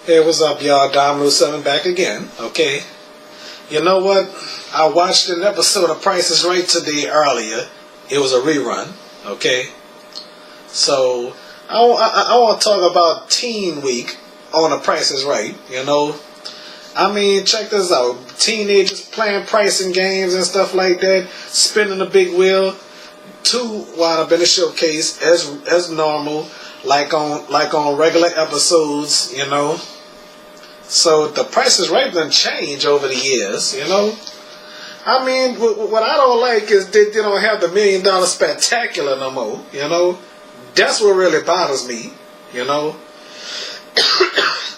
Hey, what's up, y'all? Domino 7 back again, okay? You know what? I watched an episode of Price is Right today earlier. It was a rerun, okay? So, I want to talk about Teen Week on The Price is Right, you know? I mean, check this out. Teenagers playing pricing games and stuff like that, spinning the big wheel. Two wound up in the showcase as normal, like on regular episodes, you know. So the Price is Right done change over the years, you know. I mean, what I don't like is they don't have the $1 million spatacular no more, you know. That's what really bothers me, you know.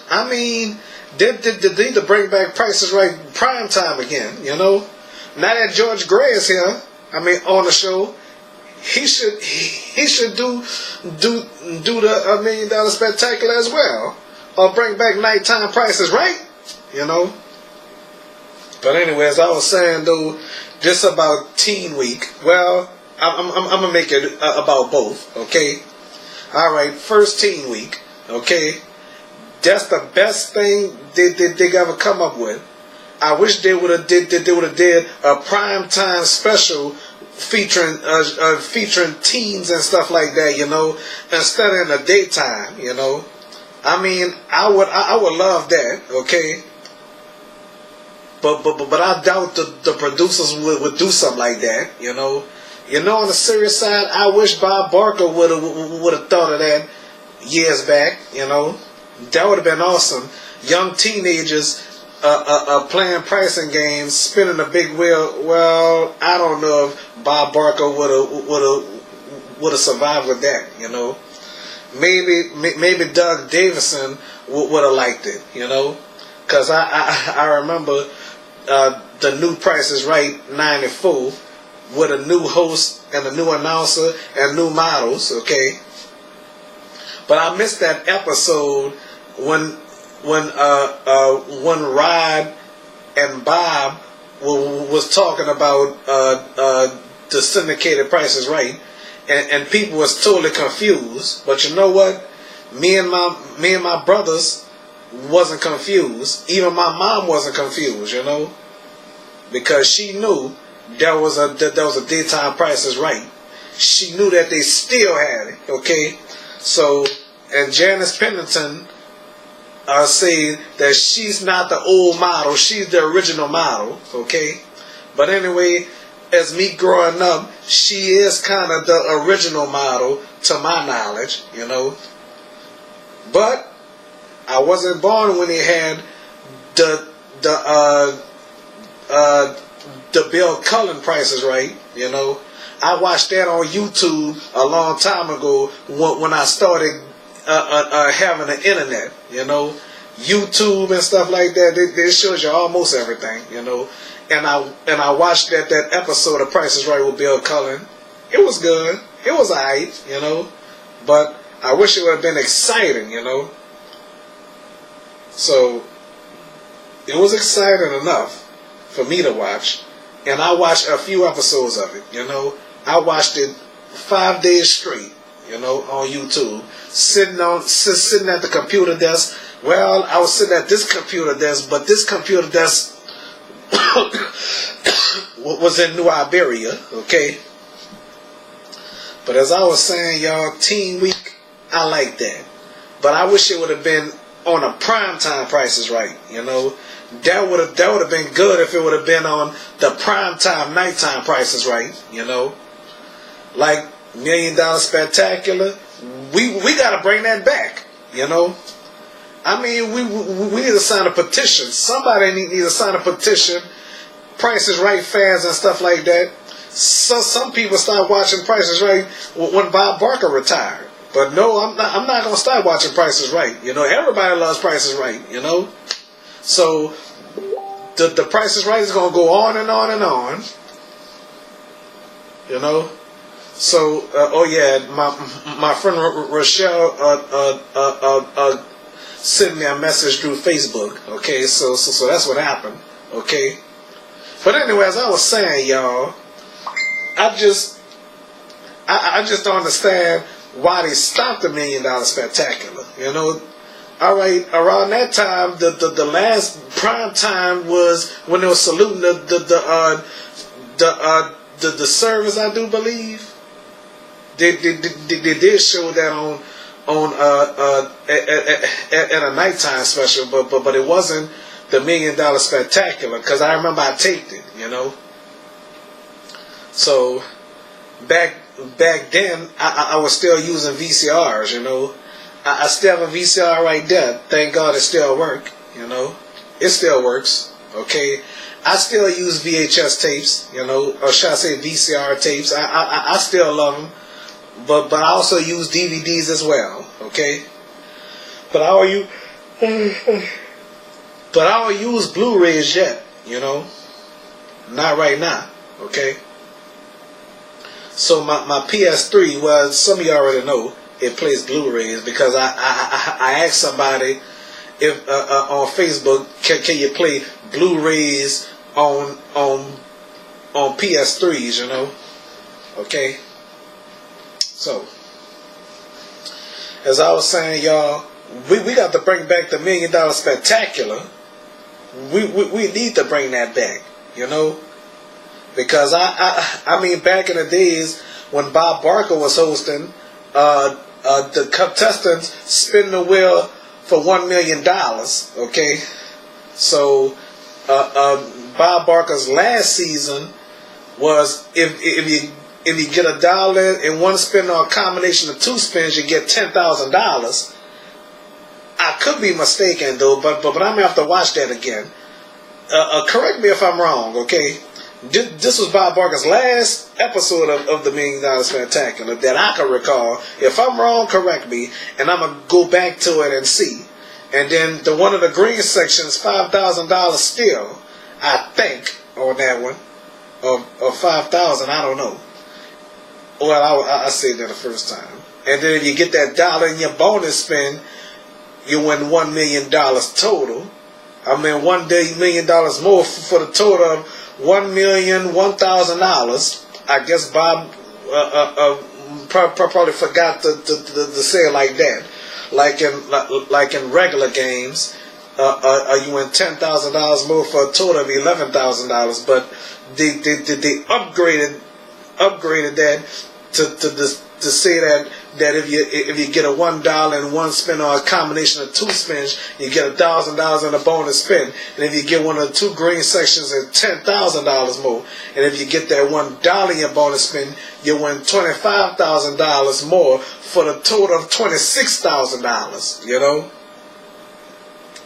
I mean, they need to bring back Price is Right prime time again, you know. Now that George Gray is here, I mean, on the show, he should do the $1 million spectacular as well, or bring back nighttime Price is Right, you know. But anyways, I was saying though, just about Teen Week. Well, I'm gonna make it about both, okay. All right, first Teen Week, okay. That's the best thing they ever come up with. I wish they would have did a primetime special featuring teens and stuff like that, you know, instead of in the daytime, you know. I mean, I would love that, okay. But I doubt the producers would do something like that, you know. You know, on the serious side, I wish Bob Barker would have thought of that years back, you know. That would have been awesome. Young teenagers playing pricing games, spinning a big wheel. Well, I don't know if Bob Barker would have survived with that, you know. Maybe Doug Davison would have liked it, you know. Because I remember the new Price is Right 94 with a new host and a new announcer and new models, okay. But I missed that episode when Rod and Bob was talking about the syndicated Price is Right, and people was totally confused. But you know what? Me and my brothers wasn't confused. Even my mom wasn't confused, you know, because she knew there was a daytime Price is Right. She knew that they still had it, okay. So, and Janice Pennington say that she's not the old model, she's the original model, okay. But anyway, as me growing up, she is kind of the original model to my knowledge, you know. But I wasn't born when they had the Bill Cullen Price is Right, you know. I watched that on YouTube a long time ago when I started having an internet, you know. YouTube and stuff like that, they shows you almost everything, you know. And I watched that episode of Price is Right with Bill Cullen. It was good. It was alright, you know. But I wish it would have been exciting, you know. So it was exciting enough for me to watch. And I watched a few episodes of it, you know. I watched it 5 days straight, you know, on YouTube. Sitting at the computer desk. Well, I was sitting at this computer desk, but this computer desk was in New Iberia, okay. But as I was saying, y'all, Teen Week, I like that. But I wish it would have been on a primetime Price is Right, you know. That would have been good if it would have been on the primetime nighttime Price is Right, you know. Like $1 million spectacular, we gotta bring that back, you know. I mean, we need to sign a petition. Somebody need to sign a petition. Price is Right fans and stuff like that. So some people start watching Price is Right when Bob Barker retired. But no, I'm not gonna start watching Price is Right. You know, everybody loves Price is Right, you know. So the Price is Right is gonna go on and on and on. You know. So oh yeah, my friend Rochelle sent me a message through Facebook. Okay, so that's what happened. Okay. But anyway, as I was saying, y'all, I just don't understand why they stopped the $1 million spectacular. You know, all right, around that time, the last prime time was when they were saluting the service, I do believe. They did show that on at a nighttime special, but it wasn't the $1 Million Spectacular, because I remember I taped it, you know. So back then I was still using VCRs, you know. I still have a VCR right there. Thank God it still works, you know. It still works, okay. I still use VHS tapes, you know, or should I say VCR tapes. I still love them, but I also use DVDs as well, okay. But I don't use Blu-rays yet, you know. Not right now, okay. So my PS3, well, some of you already know it plays Blu-rays, because I asked somebody if on Facebook, can you play Blu-rays on PS3s, you know? Okay. So as I was saying, y'all, we got to bring back the $1 Million Spectacular. We need to bring that back, you know. Because I mean, back in the days when Bob Barker was hosting, the contestants spin the wheel for $1 million. Okay, so Bob Barker's last season was if you get $1 in one spin or a combination of 2 spins, you get $10,000. I could be mistaken though, but I'm gonna have to watch that again. Correct me if I'm wrong, okay? This was Bob Barker's last episode of the $1 Million Spectacular that I can recall. If I'm wrong, correct me, and I'm gonna go back to it and see. And then the one of the green sections, $5,000 still, I think, on that one, or $5,000, I don't know. Well, I said that the first time. And then if you get that $1 in your bonus spin, you win $1 million total. I mean, $1 million more for the total of $1,001,000. I guess Bob probably forgot to say it like that. Like in regular games, you win $10,000 more for a total of $11,000. But they upgraded that to say that if you get a $1 in one spin or a combination of 2 spins, you get $1,000 in a bonus spin. And if you get one of the 2 green sections, it's $10,000 more. And if you get that $1 in your bonus spin, you win $25,000 more for the total of $26,000. You know,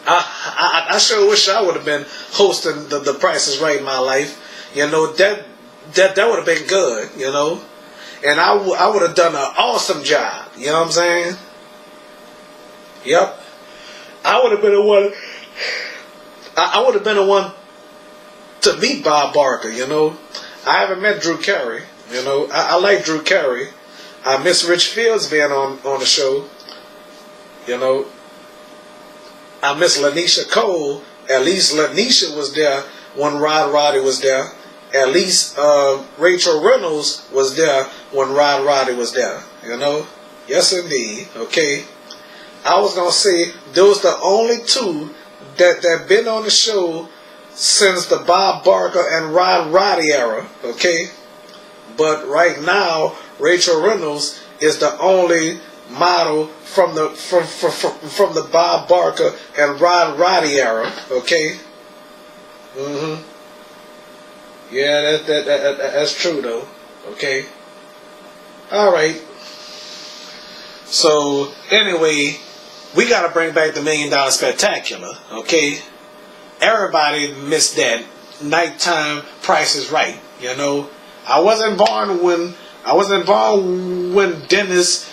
I sure wish I would have been hosting the Price is Right in my life. You know, that would have been good. You know. And I would have done an awesome job. You know what I'm saying? Yep. I would have been the one. I would have been the one to meet Bob Barker. You know, I haven't met Drew Carey. You know, I like Drew Carey. I miss Rich Fields being on the show. You know, I miss Lanisha Cole. At least Lanisha was there when Roddy was there. At least Rachel Reynolds was there when Roddy was there. You know? Yes, indeed. Okay. I was going to say those the only 2 that been on the show since the Bob Barker and Roddy era. Okay? But right now, Rachel Reynolds is the only model from the Bob Barker and Roddy era. Okay? Mm-hmm. Yeah, that's true though. Okay. All right. So anyway, we gotta bring back the $1 Million Spectacular. Okay. Everybody missed that nighttime Price is Right. You know, I wasn't born when Dennis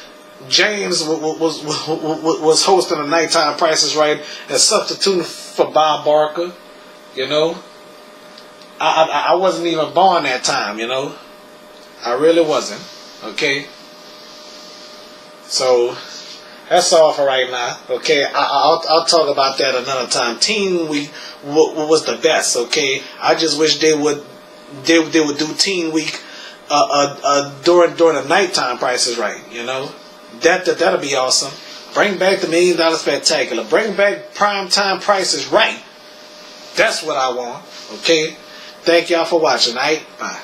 James was hosting a nighttime Price is Right and substituting for Bob Barker. You know. I wasn't even born that time, you know. I really wasn't. Okay. So that's all for right now. Okay. I'll talk about that another time. Teen Week was the best. Okay. I just wish they would do Teen Week during the nighttime Price is Right. You know. That'll be awesome. Bring back the $1 Million Spectacular. Bring back primetime Prices Right. That's what I want. Okay? Thank y'all for watching. All right? Bye.